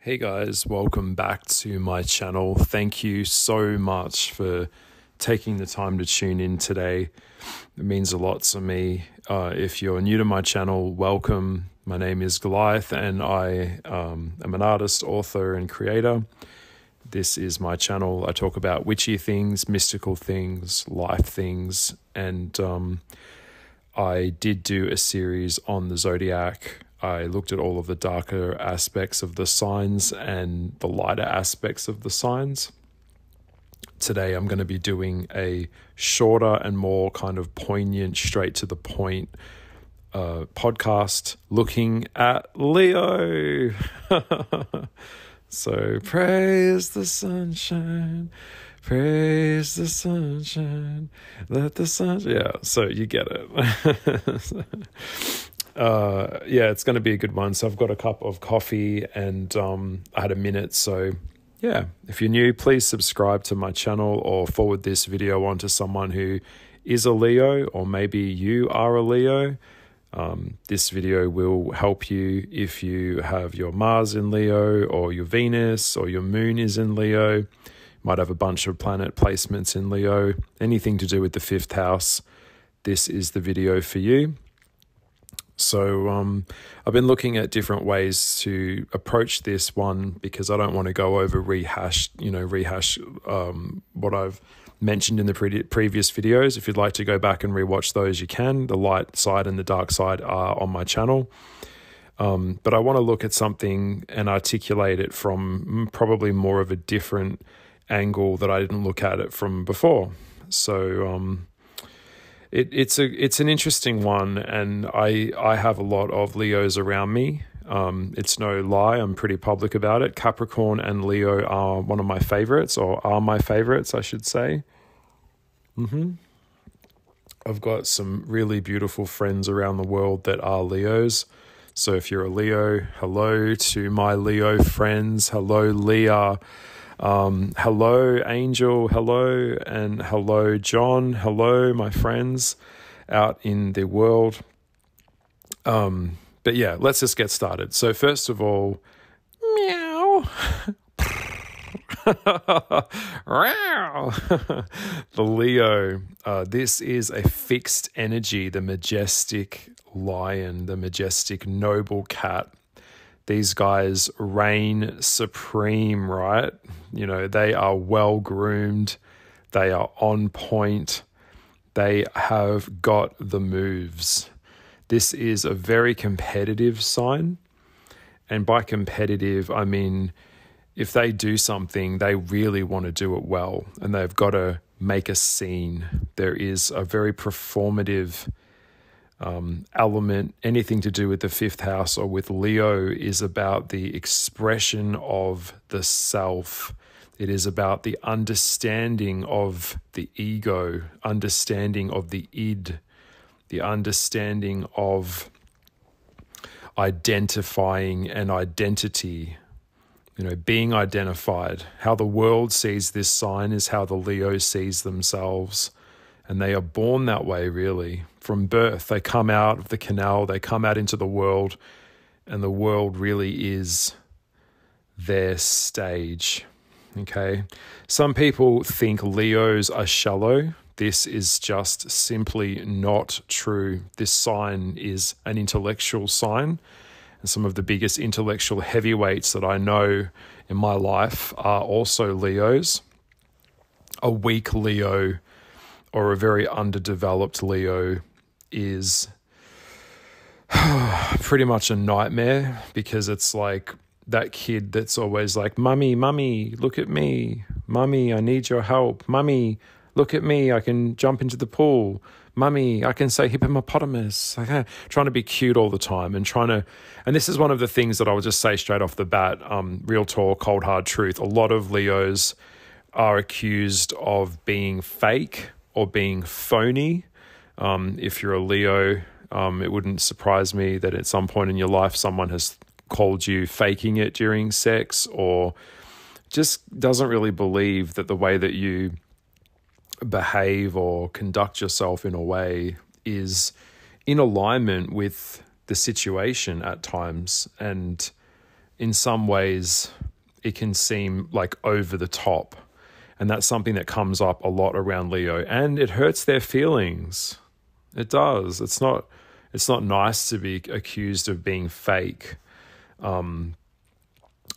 Hey guys, welcome back to my channel. Thank you so much for taking the time to tune in today. It means a lot to me. If you're new to my channel, welcome. My name is Goliath and I am an artist, author, and creator. This is my channel. I talk about witchy things, mystical things, life things, and I did do a series on the ZODIAC. I looked at all of the darker aspects of the signs and the lighter aspects of the signs. Today I'm going to be doing a shorter and more kind of poignant, straight to the point podcast looking at Leo. So praise the sunshine, praise the sunshine, let the sunshine. Yeah, so you get it. It's going to be a good one. So I've got a cup of coffee and I had a minute. So yeah, if you're new, please subscribe to my channel or forward this video on to someone who is a Leo, or maybe you are a Leo. This video will help you if you have your Mars in Leo, or your Venus, or your moon is in Leo. You might have a bunch of planet placements in Leo, anything to do with the fifth house. This is the video for you. So I've been looking at different ways to approach this one because I don't want to go over rehash what I've mentioned in the previous videos. If you'd like to go back and rewatch those, you can. The light side and the dark side are on my channel. But I want to look at something and articulate it from probably more of a different angle that I didn't look at it from before. So It's an interesting one, and I have a lot of Leos around me. It's no lie, I'm pretty public about it. Capricorn and Leo are one of my favorites, or are my favorites, I should say. I've got some really beautiful friends around the world that are Leos. So if you're a Leo, hello to my Leo friends. Hello, Leah. Hello, Angel. Hello, and hello, John. Hello, my friends out in the world. But yeah, let's just get started. So first of all, meow. The Leo. This is a fixed energy, the majestic lion, the majestic noble cat. These guys reign supreme, right? You know, they are well-groomed. They are on point. They have got the moves. This is a very competitive sign. And by competitive, I mean, if they do something, they really want to do it well. And they've got to make a scene. There is a very performative element. Anything to do with the fifth house or with Leo is about the expression of the self. It is about the understanding of the ego, understanding of the id, the understanding of identifying an identity, being identified. How the world sees this sign is how the Leo sees themselves. And they are born that way, really. From birth, they come out of the canal, they come out into the world, and the world really is their stage, okay? Some people think Leos are shallow. This is just simply not true. This sign is an intellectual sign, and some of the biggest intellectual heavyweights that I know in my life are also Leos. A weak Leo or a very underdeveloped Leo is pretty much a nightmare, because it's like that kid that's always like, Mummy, look at me. Mummy, I need your help. Mummy, look at me. I can jump into the pool. Mummy, I can say hippopotamus. Trying to be cute all the time and and this is one of the things that I will just say straight off the bat, real talk, cold hard truth. A lot of Leos are accused of being fake or being phony. If you're a Leo, it wouldn't surprise me that at some point in your life someone has called you faking it during sex, or just doesn't really believe that the way that you behave or conduct yourself in a way is in alignment with the situation at times. And in some ways it can seem like over the top. And that's something that comes up a lot around Leo, and it hurts their feelings. It does. It's not nice to be accused of being fake.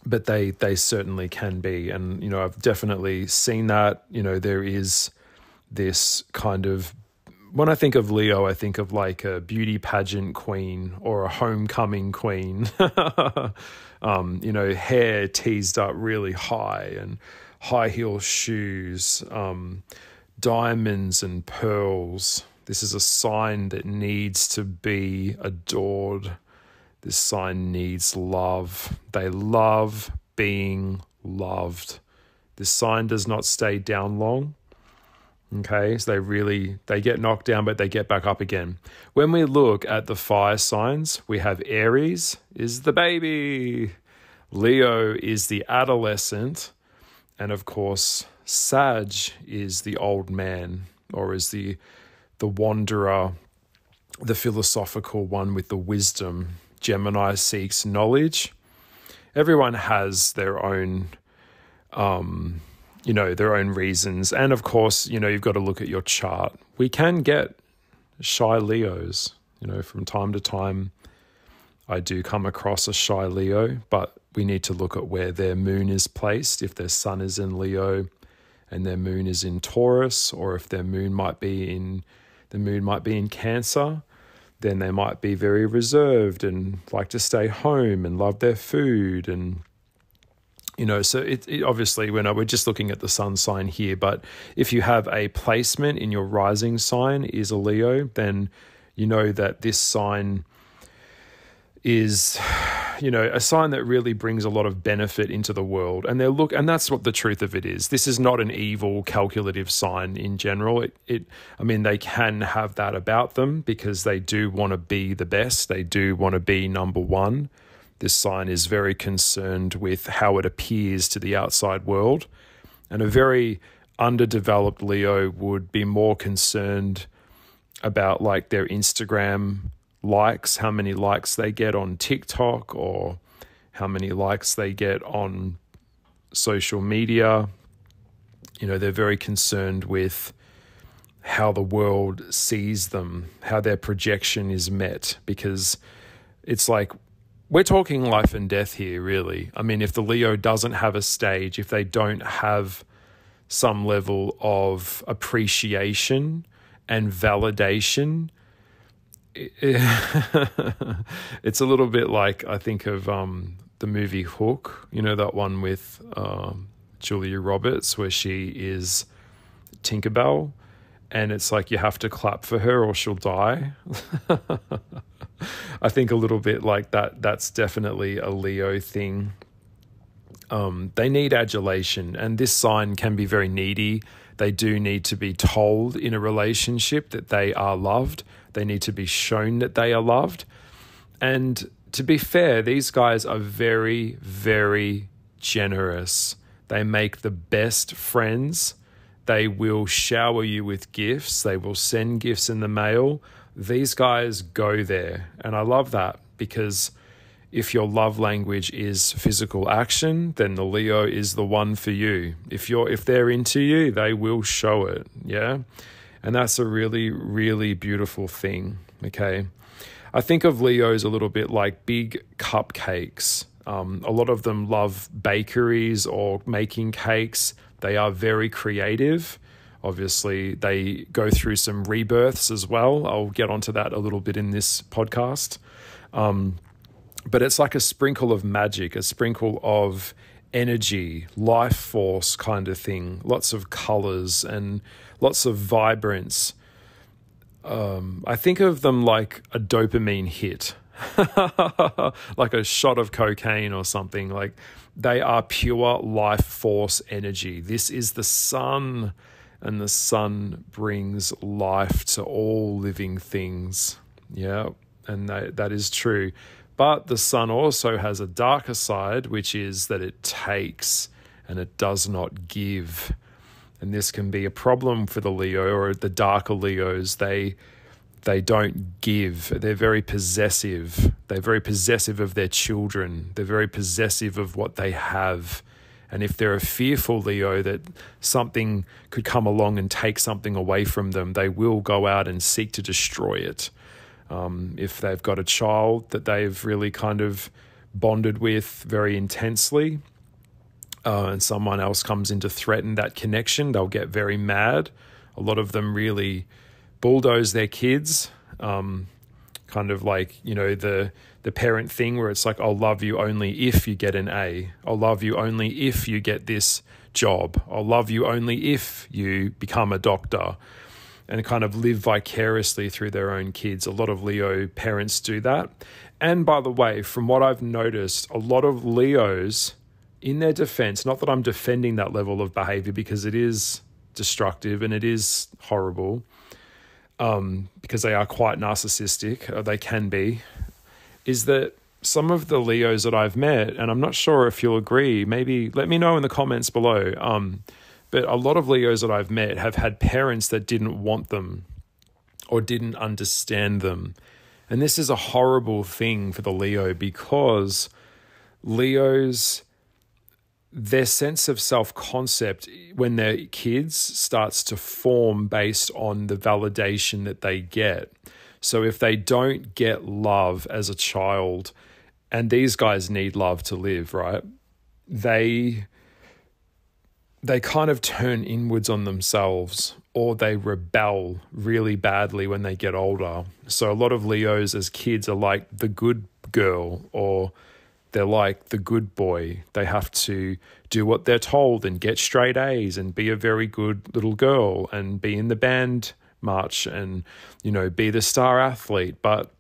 But they certainly can be. And, you know, I've definitely seen that. You know, there is this kind of, when I think of Leo, I think of like a beauty pageant queen or a homecoming queen. You know, hair teased up really high and high heel shoes, diamonds and pearls. This is a sign that needs to be adored. This sign needs love. They love being loved. This sign does not stay down long. Okay, so they get knocked down, but they get back up again. When we look at the fire signs, we have Aries is the baby, Leo is the adolescent, and of course, Sag is the old man, or is the wanderer, the philosophical one with the wisdom. Gemini seeks knowledge. Everyone has their own, their own reasons. And of course, you know, you've got to look at your chart. We can get shy Leos, you know, from time to time. I do come across a shy Leo, but we need to look at where their moon is placed. If their sun is in Leo and their moon is in Taurus, or if their moon might be in Cancer, then they might be very reserved and like to stay home and love their food. And, you know, so it obviously, we're just looking at the sun sign here, but if you have a placement in your rising sign is a Leo, then you know that this sign is, you know, a sign that really brings a lot of benefit into the world. And and that's what the truth of it is. This is not an evil, calculative sign in general. They can have that about them because they do want to be the best. They do want to be number one. This sign is very concerned with how it appears to the outside world. And a very underdeveloped Leo would be more concerned about like their Instagram likes, how many likes they get on TikTok, or how many likes they get on social media. You know, they're very concerned with how the world sees them, how their projection is met, because it's like, we're talking life and death here, really. I mean, if the Leo doesn't have a stage, if they don't have some level of appreciation and validation, it's a little bit like, I think of the movie Hook, you know, that one with Julia Roberts, where she is Tinkerbell, and it's like you have to clap for her or she'll die. I think a little bit like that. That's definitely a Leo thing. They need adulation, and this sign can be very needy. They do need to be told in a relationship that they are loved. They need to be shown that they are loved. And to be fair, these guys are very, very generous. They make the best friends. They will shower you with gifts. They will send gifts in the mail. These guys go there. And I love that, because if your love language is physical action, then the Leo is the one for you. If they're into you, they will show it. Yeah. And that's a really, really beautiful thing. Okay. I think of Leos a little bit like big cupcakes. A lot of them love bakeries or making cakes. They are very creative. Obviously, they go through some rebirths as well. I'll get onto that a little bit in this podcast. But it's like a sprinkle of magic, a sprinkle of energy, life force kind of thing. Lots of colors and lots of vibrance. I think of them like a dopamine hit, like a shot of cocaine or something. Like, they are pure life force energy. This is the sun, and the sun brings life to all living things. Yeah, and that is true. But the sun also has a darker side, which is that it takes and it does not give. And this can be a problem for the Leo or the darker Leos. They They don't give. They're very possessive. They're very possessive of their children. They're very possessive of what they have. And if they're a fearful Leo that something could come along and take something away from them, they will go out and seek to destroy it. If they've got a child that they've really kind of bonded with very intensely, and someone else comes in to threaten that connection, they'll get very mad. A lot of them really bulldoze their kids, kind of like, the parent thing where it's like, I'll love you only if you get an A. I'll love you only if you get this job. I'll love you only if you become a doctor, and kind of live vicariously through their own kids. A lot of Leo parents do that. And by the way, from what I've noticed, a lot of Leos, in their defense, not that I'm defending that level of behavior because it is destructive and it is horrible, because they are quite narcissistic, or they can be, is that some of the Leos that I've met, and I'm not sure if you'll agree, maybe let me know in the comments below, but a lot of Leos that I've met have had parents that didn't want them or didn't understand them. And this is a horrible thing for the Leo, because Leos, their sense of self-concept when they're kids starts to form based on the validation that they get. So if they don't get love as a child, and these guys need love to live, right? They kind of turn inwards on themselves, or they rebel really badly when they get older. So a lot of Leos as kids are like the good girl, or they're like the good boy. They have to do what they're told and get straight A's and be a very good little girl and be in the band march and, be the star athlete. But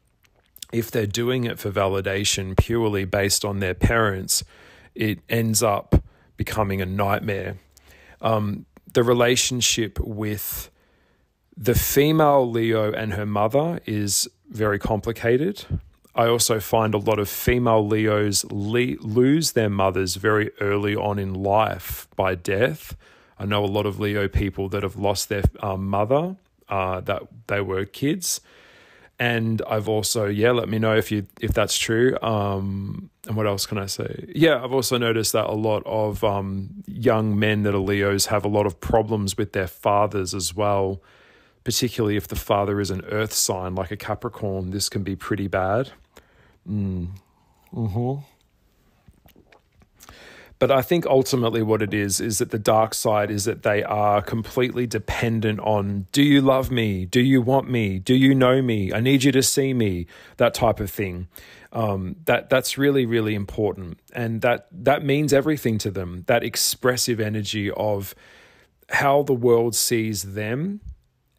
if they're doing it for validation purely based on their parents, it ends up becoming a nightmare. The relationship with the female Leo and her mother is very complicated. I also find a lot of female Leos lose their mothers very early on in life by death. I know a lot of Leo people that have lost their mother, that they were kids. And I've also, let me know if that's true. And what else can I say? Yeah, I've also noticed that a lot of young men that are Leos have a lot of problems with their fathers as well, particularly if the father is an earth sign like a Capricorn. This can be pretty bad. But I think ultimately what it is that the dark side is that they are completely dependent on, do you love me? Do you want me? Do you know me? I need you to see me, that type of thing. That's really, really important. And that means everything to them, that expressive energy of how the world sees them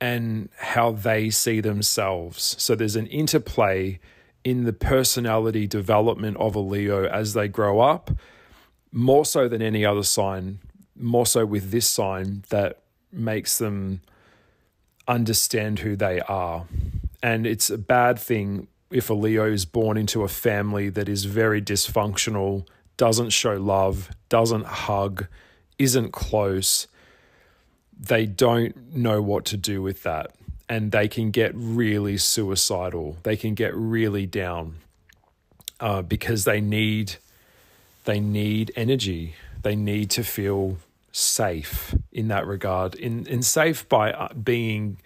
and how they see themselves. So there's an interplay in the personality development of a Leo as they grow up, more so than any other sign, more so with this sign, that makes them understand who they are. And it's a bad thing if a Leo is born into a family that is very dysfunctional, doesn't show love, doesn't hug, isn't close. They don't know what to do with that. And they can get really suicidal. They can get really down because they need energy. They need to feel safe in that regard, and safe by being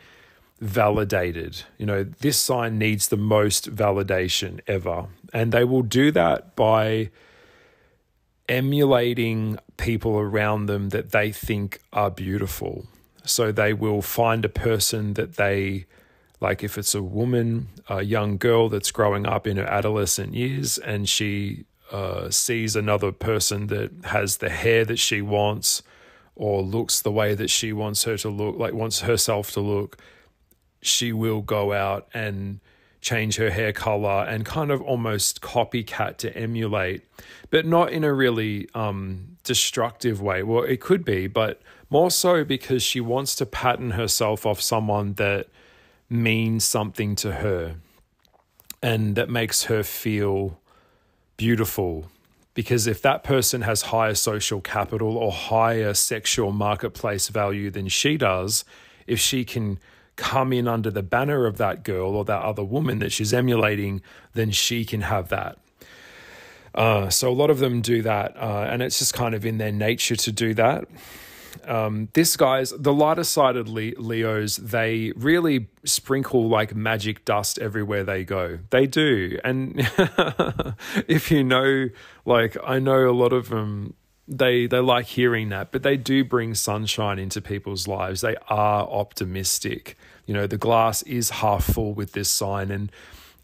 validated. This sign needs the most validation ever. And they will do that by emulating people around them that they think are beautiful. So they will find a person that they, like if it's a woman, a young girl that's growing up in her adolescent years, and she sees another person that has the hair that she wants or looks the way that she wants her to look, like wants herself to look, she will go out and change her hair color and kind of almost copycat to emulate, but not in a really destructive way. Well, it could be, but more so because she wants to pattern herself off someone that means something to her and that makes her feel beautiful. Because if that person has higher social capital or higher sexual marketplace value than she does, if she can come in under the banner of that girl or that other woman that she's emulating, then she can have that. So a lot of them do that, and it's just kind of in their nature to do that. The lighter-sided Leos, they really sprinkle like magic dust everywhere they go. They do. And if you know, like, I know a lot of them, they like hearing that, but they do bring sunshine into people's lives. They are optimistic. You know, the glass is half full with this sign. And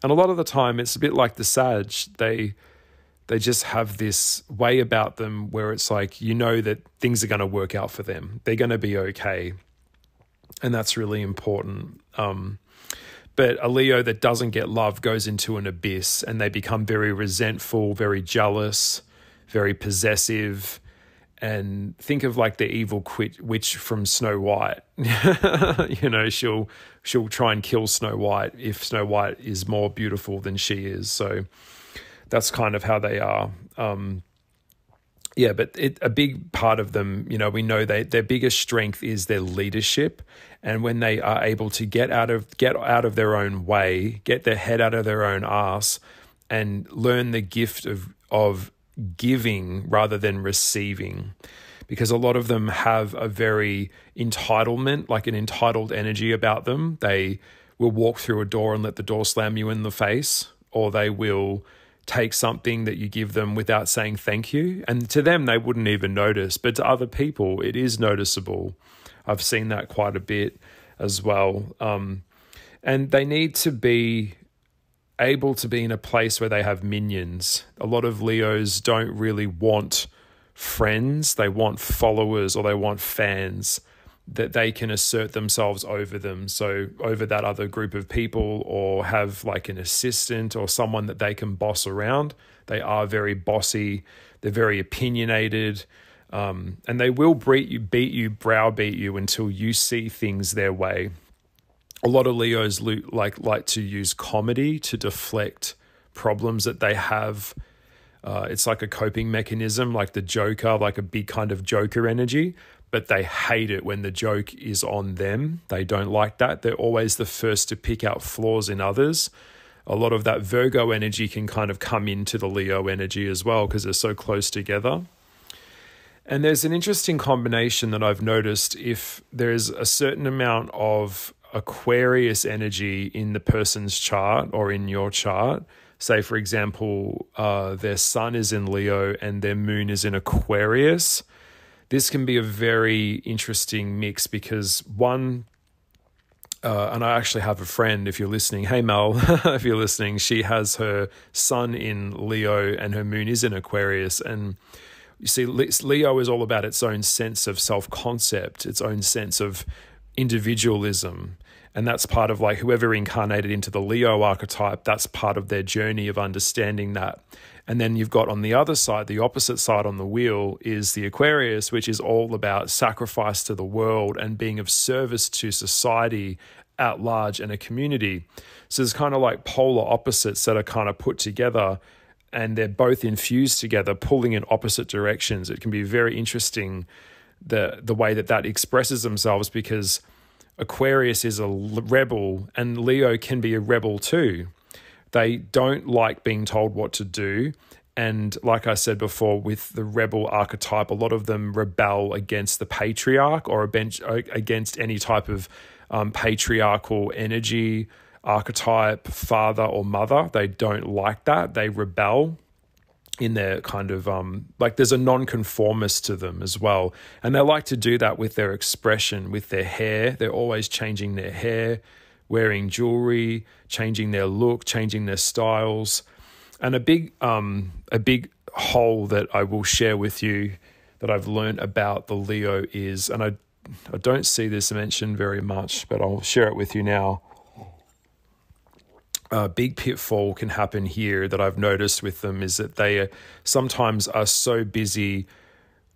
a lot of the time it's a bit like the Sag. They just have this way about them where it's like, you know that things are going to work out for them. They're going to be okay. And that's really important. But a Leo that doesn't get love goes into an abyss, and they become very resentful, very jealous, very possessive. And think of like the evil witch from Snow White. You know, she'll try and kill Snow White if Snow White is more beautiful than she is. So that's kind of how they are. But a big part of them, you know, we know their biggest strength is their leadership. And when they are able to get out of their own way, get their head out of their own ass, and learn the gift of giving rather than receiving. Because a lot of them have a very entitlement, like an entitled energy about them. They will walk through a door and let the door slam you in the face, or they will take something that you give them without saying thank you. And to them, they wouldn't even notice. But to other people, it is noticeable. I've seen that quite a bit as well. And they need to be able to be in a place where they have minions. A lot of Leos don't really want friends. They want followers, or they want fans that they can assert themselves over them. So over that other group of people, or have like an assistant or someone that they can boss around. They are very bossy. They're very opinionated. And they will browbeat you until you see things their way. A lot of Leos like to use comedy to deflect problems that they have. It's like a coping mechanism, like the Joker, like a big kind of Joker energy. But they hate it when the joke is on them. They don't like that. They're always the first to pick out flaws in others. A lot of that Virgo energy can kind of come into the Leo energy as well, because they're so close together. And there's an interesting combination that I've noticed. If there's a certain amount of Aquarius energy in the person's chart or in your chart, say, for example, their sun is in Leo and their moon is in Aquarius, this can be a very interesting mix, because and I actually have a friend, if you're listening, hey Mel, if you're listening, she has her sun in Leo and her moon is in Aquarius. And you see, Leo is all about its own sense of self-concept, its own sense of individualism. And that's part of like whoever incarnated into the Leo archetype, that's part of their journey of understanding that. And then you've got on the other side, the opposite side on the wheel is the Aquarius, which is all about sacrifice to the world and being of service to society at large and a community. So there's kind of like polar opposites that are kind of put together, and they're both infused together, pulling in opposite directions. It can be very interesting the way that expresses themselves, because Aquarius is a rebel and Leo can be a rebel too. They don't like being told what to do. And like I said before, with the rebel archetype, a lot of them rebel against the patriarch or against any type of patriarchal energy, archetype, father or mother. They don't like that. They rebel in their kind of, like there's a nonconformist to them as well. And they like to do that with their expression, with their hair. They're always changing their hair, wearing jewelry, changing their look, changing their styles. And a big hole that I will share with you that I've learned about the Leo is, and I don't see this mentioned very much, but I'll share it with you now. A big pitfall can happen here that I've noticed with them is that they sometimes are so busy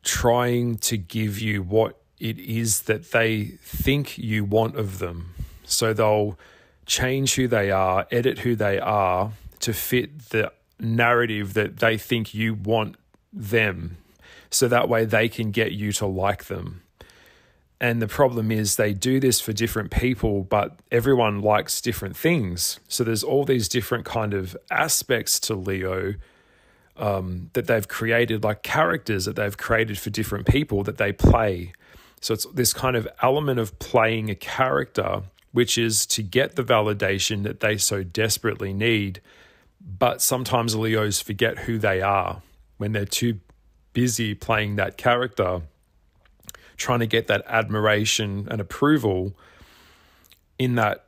trying to give you what it is that they think you want of them. So they'll change who they are, edit who they are to fit the narrative that they think you want them. So that way they can get you to like them. And the problem is they do this for different people, but everyone likes different things. So there's all these different kind of aspects to Leo that they've created, like characters that they've created for different people that they play. So it's this kind of element of playing a character, which is to get the validation that they so desperately need. But sometimes Leos forget who they are when they're too busy playing that character, trying to get that admiration and approval in that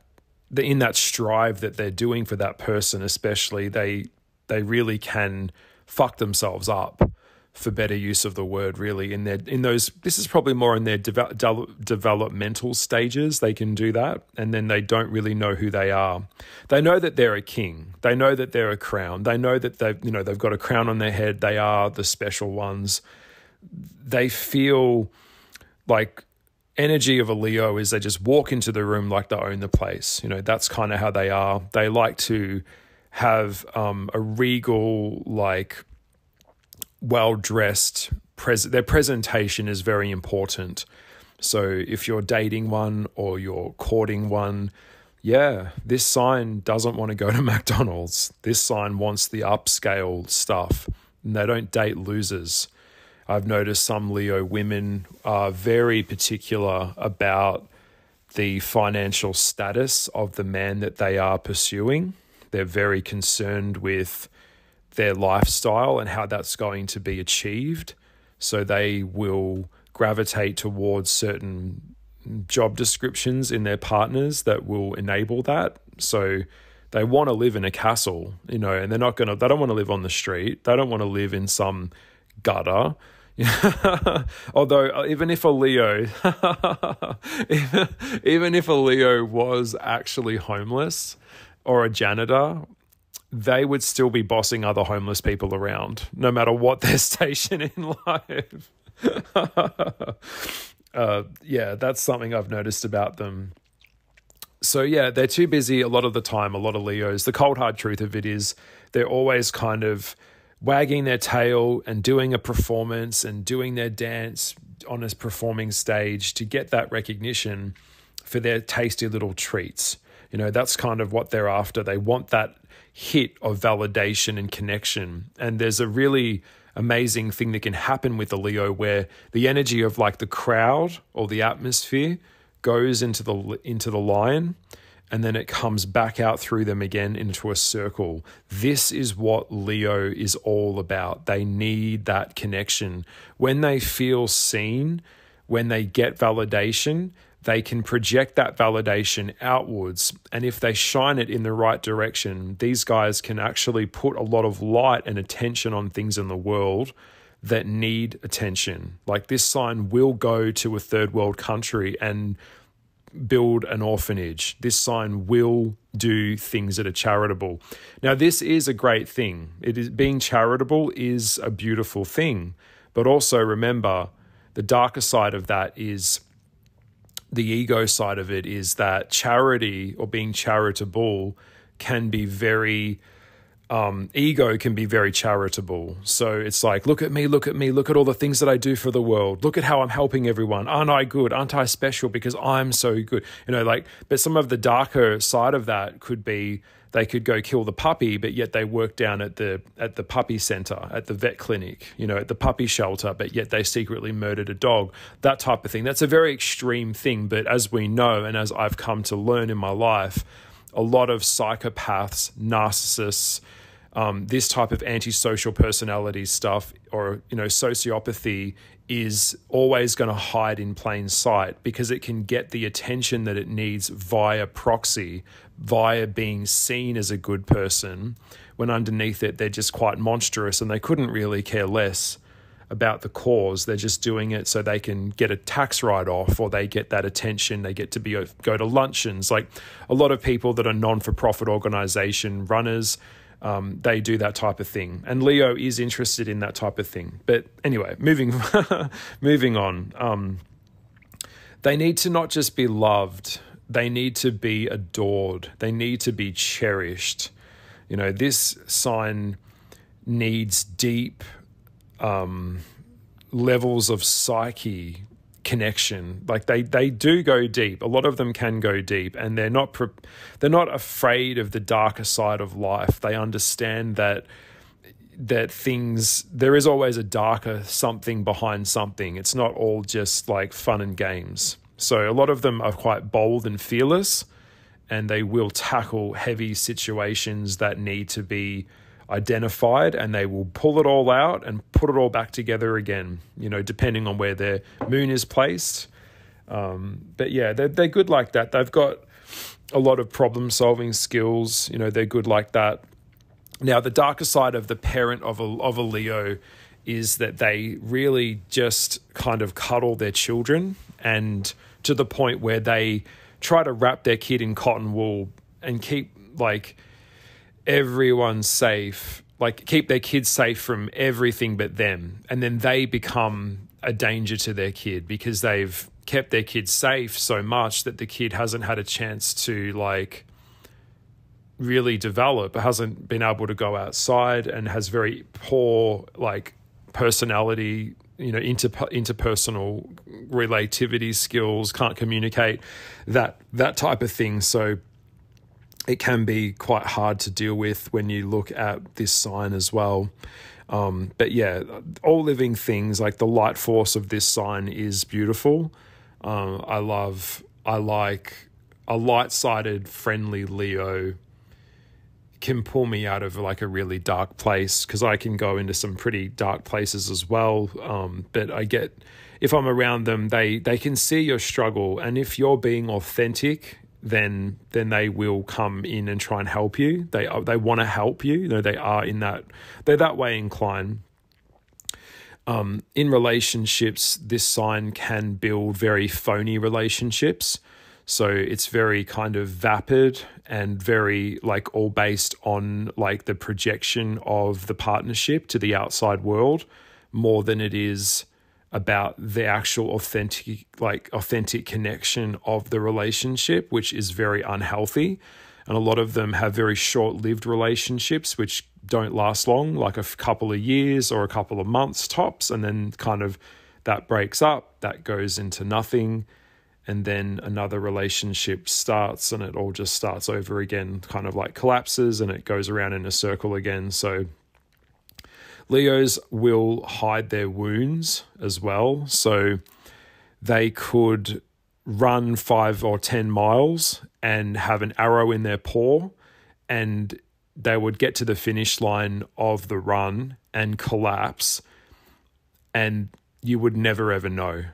strive that they're doing for that person. Especially, they really can fuck themselves up, for better use of the word, really. This is probably more in their developmental stages. They can do that, and then they don't really know who they are. They know that they're a king. They know that they're a crown. They know that they've got a crown on their head. They are the special ones. They feel like energy of a Leo is they just walk into the room like they own the place. That's kind of how they are. They like to have a regal, like, well-dressed, their presentation is very important. So if you're dating one or you're courting one, this sign doesn't want to go to McDonald's. This sign wants the upscale stuff, and they don't date losers. I've noticed some Leo women are very particular about the financial status of the man that they are pursuing. They're very concerned with their lifestyle and how that's going to be achieved. So they will gravitate towards certain job descriptions in their partners that will enable that. So they want to live in a castle, and they don't want to live on the street. They don't want to live in some gutter. Although even if a Leo was actually homeless or a janitor, they would still be bossing other homeless people around, no matter what their station in life. That's something I've noticed about them. So they're too busy a lot of the time, a lot of Leos. The cold hard truth of it is they're always kind of wagging their tail and doing a performance and doing their dance on a performing stage to get that recognition for their tasty little treats. That's kind of what they're after. They want that hit of validation and connection. And there's a really amazing thing that can happen with a Leo where the energy of like the crowd or the atmosphere goes into the lion, and then it comes back out through them again into a circle. This is what Leo is all about. They need that connection. When they feel seen, when they get validation, they can project that validation outwards. And if they shine it in the right direction, these guys can actually put a lot of light and attention on things in the world that need attention. Like this sign will go to a third world country and build an orphanage. This sign will do things that are charitable. Now, this is a great thing. Being charitable is a beautiful thing. But also remember, the darker side of that is the ego side of it, is that charity or being charitable can be very ego can be very charitable. So it's like, look at me, look at all the things that I do for the world. Look at how I'm helping everyone. Aren't I good? Aren't I special because I'm so good? But some of the darker side of that could be they could go kill the puppy, but yet they work down at the puppy center, at the vet clinic, at the puppy shelter, but yet they secretly murdered a dog. That type of thing. That's a very extreme thing. But as we know, and as I've come to learn in my life, a lot of psychopaths, narcissists, this type of antisocial personality stuff or, sociopathy is always going to hide in plain sight because it can get the attention that it needs via proxy, via being seen as a good person, when underneath it, they're just quite monstrous and they couldn't really care less about the cause. They're just doing it so they can get a tax write-off or they get that attention. They get to go to luncheons. Like a lot of people that are non-for-profit organization runners, they do that type of thing. And Leo is interested in that type of thing. But anyway, moving on. They need to not just be loved. They need to be adored. They need to be cherished. This sign needs deep levels of psyche connection. Like they do go deep. A lot of them can go deep, and they're not afraid of the darker side of life. They understand that there is always a darker something behind something. It's not all just like fun and games. So a lot of them are quite bold and fearless, and they will tackle heavy situations that need to be identified, and they will pull it all out and put it all back together again, depending on where their moon is placed. But yeah, they're good like that. They've got a lot of problem solving skills. They're good like that. Now, the darker side of the parent of a Leo is that they really just kind of cuddle their children, and to the point where they try to wrap their kid in cotton wool and keep like everyone safe, like keep their kids safe from everything but them. And then they become a danger to their kid because they've kept their kid safe so much that the kid hasn't had a chance to like really develop, hasn't been able to go outside, and has very poor like personality, interpersonal relativity skills, can't communicate, that type of thing. So it can be quite hard to deal with when you look at this sign as well. But yeah, all living things, like the light force of this sign is beautiful. I like a light-sided, friendly Leo can pull me out of like a really dark place, because I can go into some pretty dark places as well. But if I'm around them, they can see your struggle. And if you're being authentic, then they will come in and try and help you. They want to help you. They're that way inclined. In relationships, this sign can build very phony relationships. So it's very kind of vapid and very like all based on like the projection of the partnership to the outside world, more than it is about the actual authentic connection of the relationship, which is very unhealthy. And a lot of them have very short-lived relationships, which don't last long, like a couple of years or a couple of months tops. And then kind of that breaks up, that goes into nothing. And then another relationship starts, and it all just starts over again, kind of like collapses, and it goes around in a circle again. So Leos will hide their wounds as well. So they could run 5 or 10 miles and have an arrow in their paw, and they would get to the finish line of the run and collapse, and you would never ever know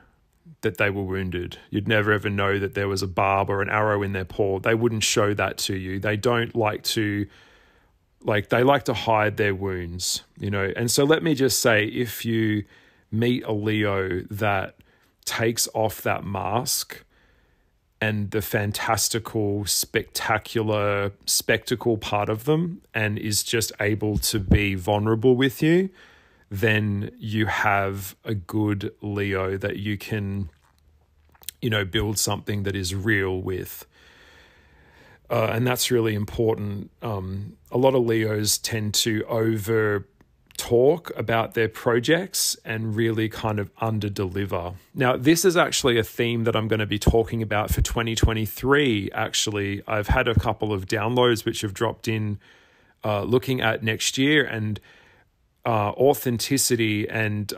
that they were wounded. You'd never ever know that there was a barb or an arrow in their paw. They wouldn't show that to you. They don't like to, they like to hide their wounds, And so let me just say, if you meet a Leo that takes off that mask and the fantastical, spectacular spectacle part of them, and is just able to be vulnerable with you, then you have a good Leo that you can, build something that is real with. And that's really important. A lot of Leos tend to over talk about their projects and really kind of under deliver. Now, this is actually a theme that I'm going to be talking about for 2023. Actually, I've had a couple of downloads which have dropped in looking at next year, and authenticity and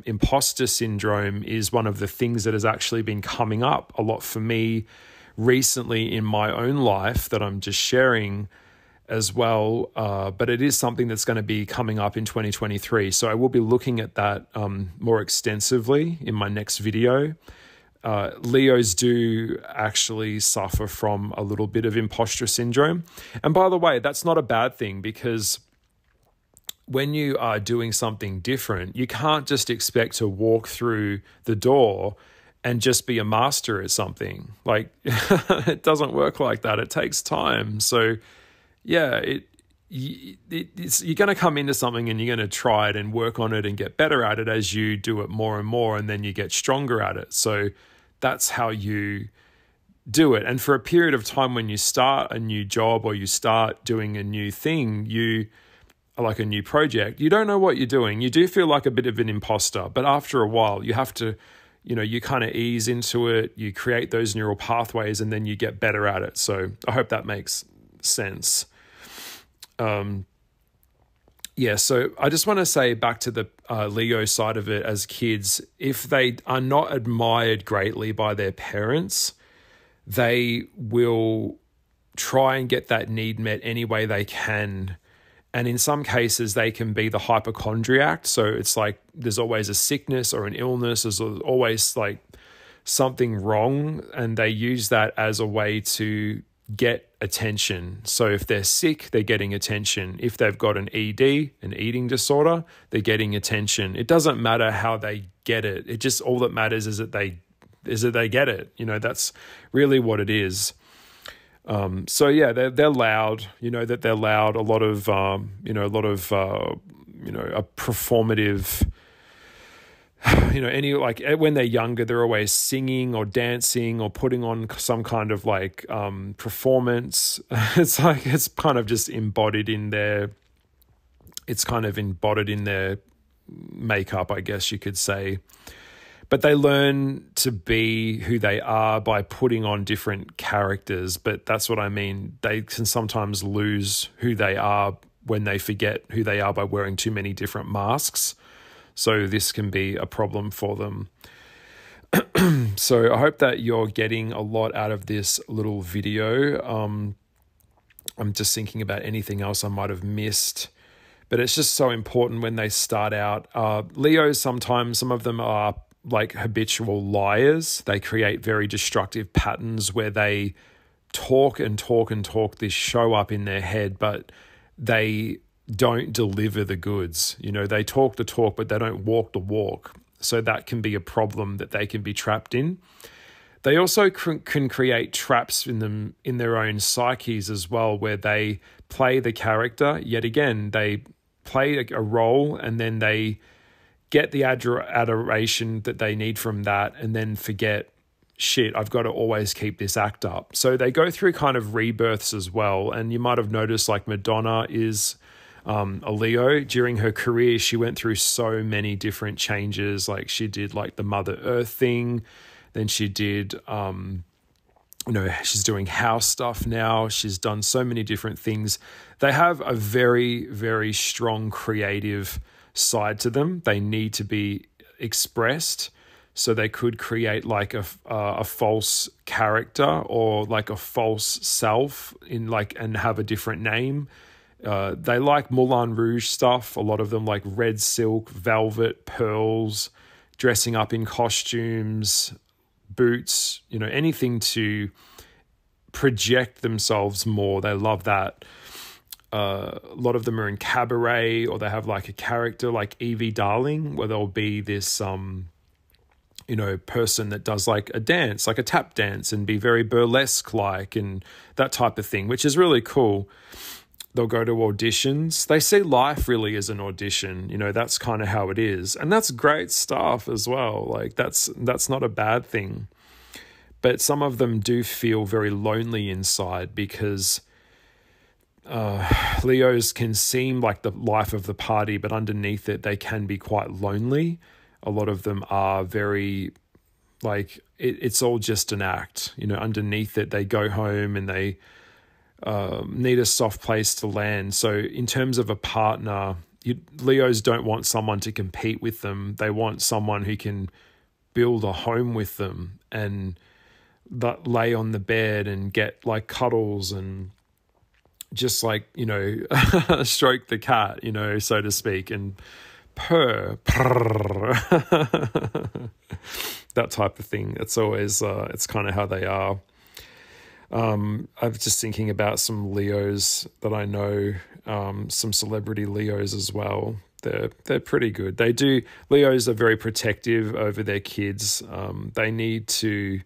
imposter syndrome is one of the things that has actually been coming up a lot for me recently in my own life that I'm just sharing as well. But it is something that's going to be coming up in 2023. So I will be looking at that more extensively in my next video. Leos do actually suffer from a little bit of imposter syndrome. And by the way, that's not a bad thing, because when you are doing something different, you can't just expect to walk through the door and just be a master at something. Like, it doesn't work like that. It takes time. So yeah, you're going to come into something and you're going to try it and work on it and get better at it as you do it more and more, and then you get stronger at it. So that's how you do it. And for a period of time, when you start a new job or you start doing a new thing, like a new project, you don't know what you're doing. You do feel like a bit of an imposter, but after a while, you have to you kind of ease into it, you create those neural pathways, and then you get better at it. So I hope that makes sense. So I just want to say, back to the Leo side of it, as kids, if they are not admired greatly by their parents, they will try and get that need met any way they can. And in some cases, they can be the hypochondriac. So it's like there's always a sickness or an illness. There's always like something wrong. And they use that as a way to get attention. So if they're sick, they're getting attention. If they've got an ED, an eating disorder, they're getting attention. It doesn't matter how they get it. It just, all that matters is that they get it. That's really what it is. So yeah, they're loud. That they're loud. A lot of a performative. When they're younger, they're always singing or dancing or putting on some kind of performance. It's kind of just embodied in their. It's kind of embodied in their makeup, I guess you could say. But they learn to be who they are by putting on different characters. But that's what I mean. They can sometimes lose who they are when they forget who they are by wearing too many different masks. So this can be a problem for them. So I hope that you're getting a lot out of this little video. I'm just thinking about anything else I might have missed. But it's just so important when they start out. Leos, sometimes, some of them are like habitual liars. They create very destructive patterns where they talk and talk and talk, this show up in their head, but they don't deliver the goods. They talk the talk, but they don't walk the walk. So that can be a problem that they can be trapped in. They also can create traps in them, in their own psyches as well, where they play the character. Yet again, they play a role and then they get the adoration that they need from that, and then forget, shit, I've got to always keep this act up. So they go through kind of rebirths as well. And you might have noticed, like, Madonna is a Leo. During her career, she went through so many different changes. Like, she did like the Mother Earth thing. Then she did, she's doing house stuff now. She's done so many different things. They have a very, very strong creative side to them. They need to be expressed. So they could create like a false character or like a false self and have a different name. They like Moulin Rouge stuff. A lot of them like red silk, velvet, pearls, dressing up in costumes, boots, anything to project themselves more. They love that. A lot of them are in cabaret, or they have like a character like Evie Darling, where there'll be this person that does like a dance, like a tap dance, and be very burlesque like, and that type of thing, which is really cool. They'll go to auditions. They see life really as an audition. That's kind of how it is. And that's great stuff as well. Like, that's not a bad thing. But some of them do feel very lonely inside, because Leos can seem like the life of the party, but underneath it, they can be quite lonely. A lot of them are very, like, it's all just an act. Underneath it, they go home and they need a soft place to land. So in terms of a partner, Leos don't want someone to compete with them. They want someone who can build a home with them and lay on the bed and get like cuddles and just like, stroke the cat, so to speak, and purr, that type of thing. It's always, it's kind of how they are. I was just thinking about some Leos that I know, some celebrity Leos as well. They're pretty good. Leos are very protective over their kids. They need to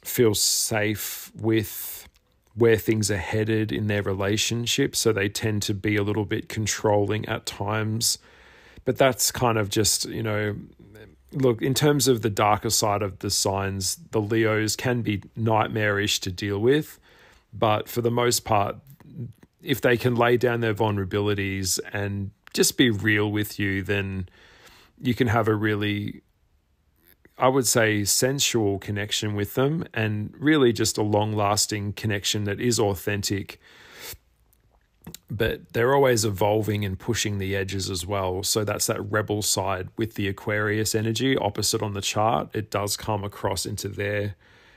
feel safe with where things are headed in their relationship. So they tend to be a little bit controlling at times, but that's kind of just, look, in terms of the darker side of the signs, the Leos can be nightmarish to deal with, but for the most part, if they can lay down their vulnerabilities and just be real with you, then you can have a really I would say, sensual connection with them, and really just a long-lasting connection that is authentic. But they're always evolving and pushing the edges as well. So that's that rebel side with the Aquarius energy opposite on the chart. It does come across into their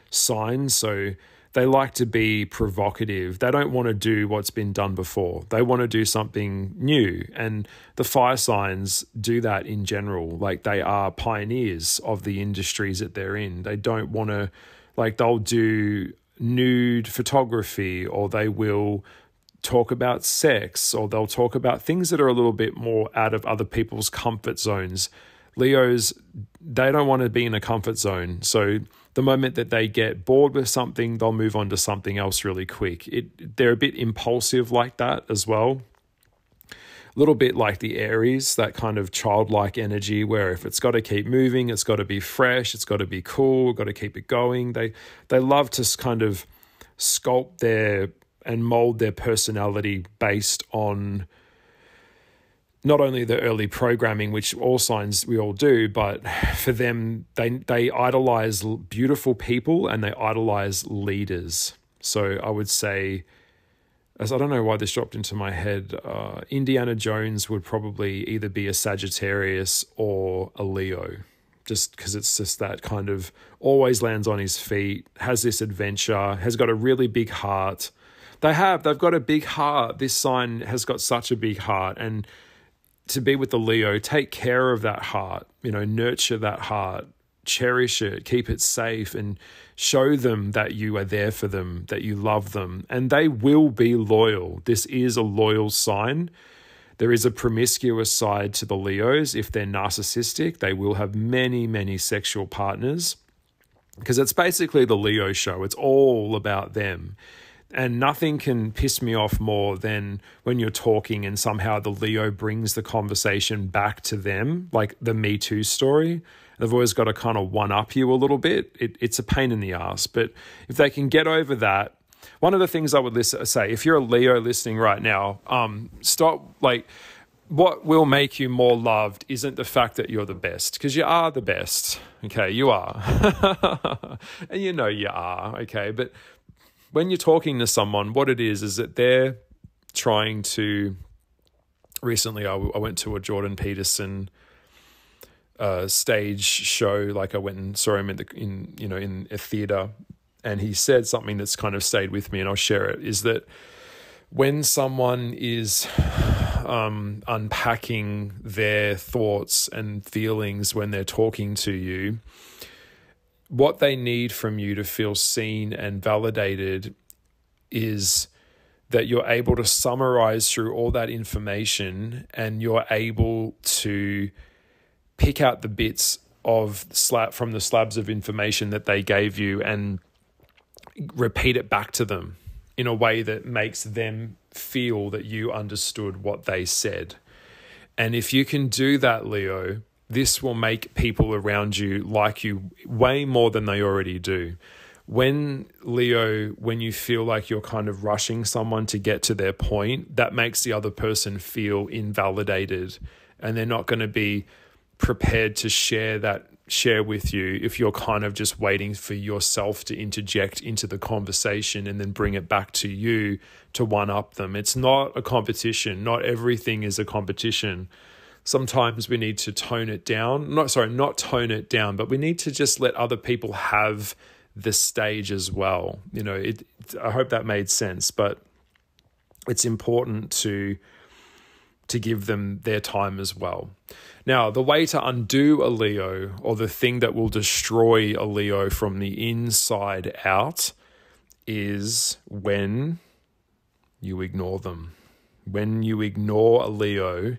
sign. So they like to be provocative. They don't want to do what's been done before. They want to do something new. And the fire signs do that in general. Like, they are pioneers of the industries that they're in. They don't want to, like, they'll do nude photography, or they will talk about sex, or they'll talk about things that are a little bit more out of other people's comfort zones. Leos, they don't want to be in a comfort zone. So the moment that they get bored with something, they'll move on to something else really quick. They're a bit impulsive like that as well. A little bit like the Aries, that kind of childlike energy where if it's got to keep moving, it's got to be fresh, it's got to be cool, got to keep it going. They love to kind of sculpt and mold their personality based on not only the early programming, which all signs we all do, but for them, they idolize beautiful people and they idolize leaders. So I would say, as I don't know why this dropped into my head, Indiana Jones would probably either be a Sagittarius or a Leo, just because it's just that kind of always lands on his feet, has this adventure, has got a really big heart. They've got a big heart. This sign has got such a big heart. And to be with the Leo, take care of that heart, nurture that heart, cherish it, keep it safe, and show them that you are there for them, that you love them, and they will be loyal. This is a loyal sign. There is a promiscuous side to the Leos. If they're narcissistic, they will have many, many sexual partners, because it's basically the Leo show. It's all about them. And nothing can piss me off more than when you're talking and somehow the Leo brings the conversation back to them, like the Me Too story. They've always got to kind of one-up you a little bit. It's a pain in the ass. But if they can get over that, one of the things I would say, if you're a Leo listening right now, what will make you more loved isn't the fact that you're the best, because you are the best. Okay, you are. And you are, okay? But when you're talking to someone, what it is that they're trying to... Recently, I went to a Jordan Peterson stage show. Like, I went and saw him in a theater, and he said something that's kind of stayed with me, and I'll share it. Is that when someone is unpacking their thoughts and feelings when they're talking to you, what they need from you to feel seen and validated is that you're able to summarize through all that information, and you're able to pick out the bits from the slabs of information that they gave you and repeat it back to them in a way that makes them feel that you understood what they said. And if you can do that, Leo, this will make people around you like you way more than they already do. When you feel like you're kind of rushing someone to get to their point, that makes the other person feel invalidated, and they're not going to be prepared to share with you if you're kind of just waiting for yourself to interject into the conversation and then bring it back to you to one-up them. It's not a competition. Not everything is a competition. Sometimes we need to tone it down. Not tone it down, but we need to just let other people have the stage as well. I hope that made sense, but it's important to give them their time as well. Now, the way to undo a Leo, or the thing that will destroy a Leo from the inside out, is when you ignore them. When you ignore a Leo,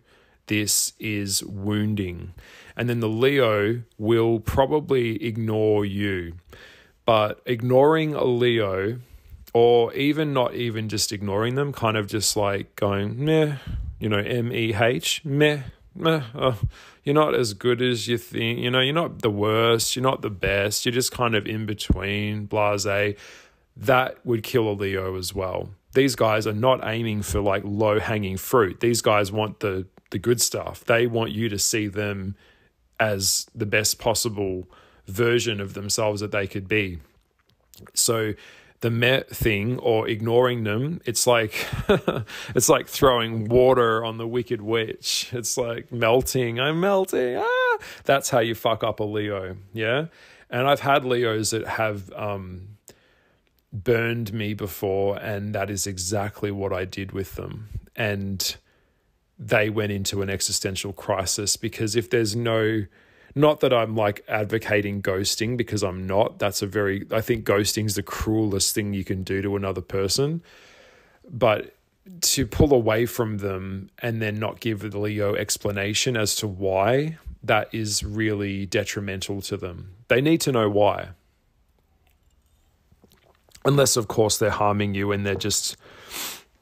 this is wounding. And then the Leo will probably ignore you. But ignoring a Leo, or even not even just ignoring them, kind of just like going, meh, M-E-H, meh, oh, you're not as good as you think, you're not the worst, you're not the best, you're just kind of in between, blasé. That would kill a Leo as well. These guys are not aiming for like low-hanging fruit. These guys want the good stuff. They want you to see them as the best possible version of themselves that they could be. So the meh thing, or ignoring them, it's like it's like throwing water on the wicked witch. It's like melting. I'm melting. That's how you fuck up a Leo. Yeah. And I've had Leos that have burned me before, and that is exactly what I did with them. And they went into an existential crisis, because if there's not that I'm like advocating ghosting, because I'm not. I think ghosting is the cruelest thing you can do to another person. But to pull away from them and then not give the Leo explanation as to why, that is really detrimental to them. They need to know why. Unless, of course, they're harming you and they're just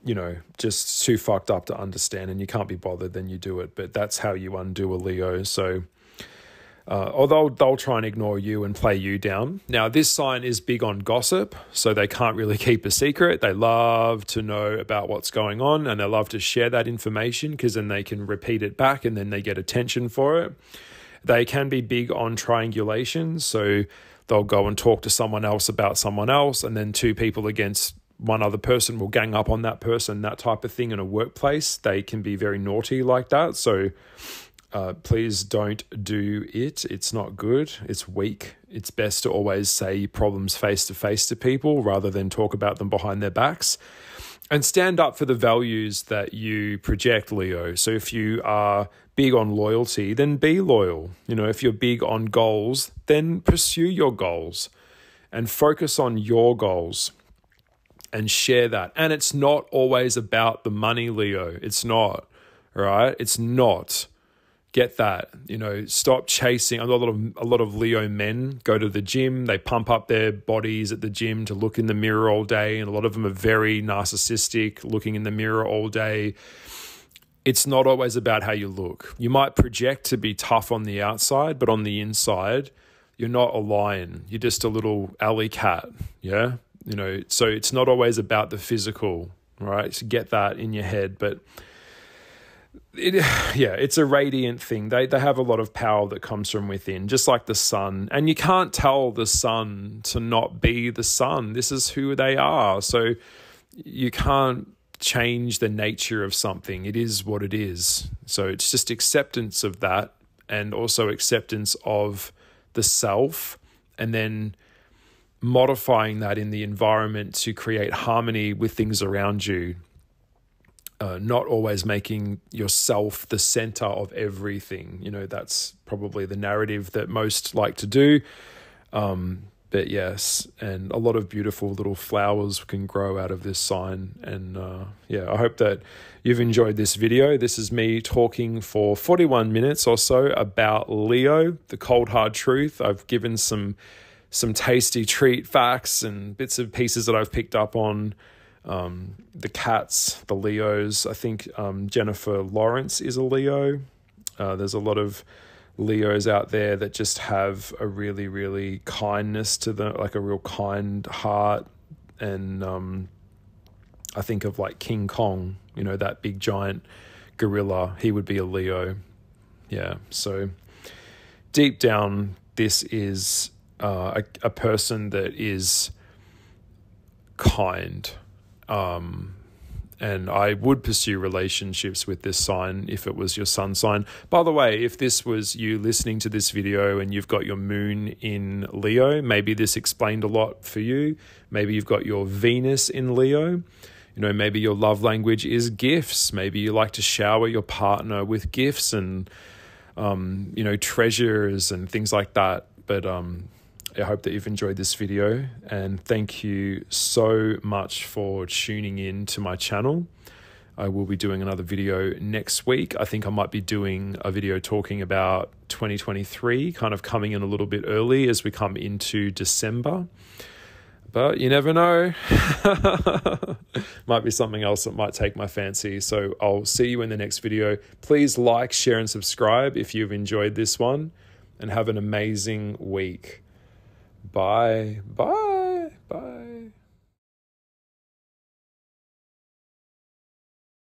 too fucked up to understand and you can't be bothered, then you do it. But that's how you undo a Leo. So, although they'll try and ignore you and play you down. Now, this sign is big on gossip, so they can't really keep a secret. They love to know about what's going on, and they love to share that information, because then they can repeat it back and then they get attention for it. They can be big on triangulation, so they'll go and talk to someone else about someone else, and then two people against one other person will gang up on that person, that type of thing in a workplace. They can be very naughty like that, so please don't do it. It's not good. It's weak. It's best to always say problems face to face to people rather than talk about them behind their backs. And stand up for the values that you project, Leo. So if you are big on loyalty, then be loyal. If you're big on goals, then pursue your goals and focus on your goals and share that. And it's not always about the money, Leo. It's not, right? It's not. Get that, stop chasing. A lot of Leo men go to the gym. They pump up their bodies at the gym to look in the mirror all day. And a lot of them are very narcissistic, looking in the mirror all day. It's not always about how you look. You might project to be tough on the outside, but on the inside, you're not a lion. You're just a little alley cat. Yeah. So it's not always about the physical, right? So get that in your head. But it's a radiant thing. They have a lot of power that comes from within, just like the sun. And you can't tell the sun to not be the sun. This is who they are. So you can't change the nature of something. It is what it is. So it's just acceptance of that, and also acceptance of the self, and then modifying that in the environment to create harmony with things around you. Not always making yourself the center of everything. That's probably the narrative that most like to do. But yes, and a lot of beautiful little flowers can grow out of this sign. And I hope that you've enjoyed this video. This is me talking for 41 minutes or so about Leo, the cold hard truth. I've given some tasty treat facts and bits and pieces that I've picked up on. The cats, the Leos. I think Jennifer Lawrence is a Leo. There's a lot of Leos out there that just have a really, really kindness to them, like a real kind heart. And I think of like King Kong, that big giant gorilla. He would be a Leo. Yeah. So deep down, this is a person that is kind. And I would pursue relationships with this sign if it was your sun sign. By the way, if this was you listening to this video and you've got your moon in Leo, maybe this explained a lot for you. Maybe you've got your Venus in Leo. Maybe your love language is gifts. Maybe you like to shower your partner with gifts and, treasures and things like that. But, I hope that you've enjoyed this video, and thank you so much for tuning in to my channel. I will be doing another video next week. I think I might be doing a video talking about 2023, kind of coming in a little bit early as we come into December. But you never know. Might be something else that might take my fancy. So I'll see you in the next video. Please like, share, and subscribe if you've enjoyed this one, and have an amazing week. Bye.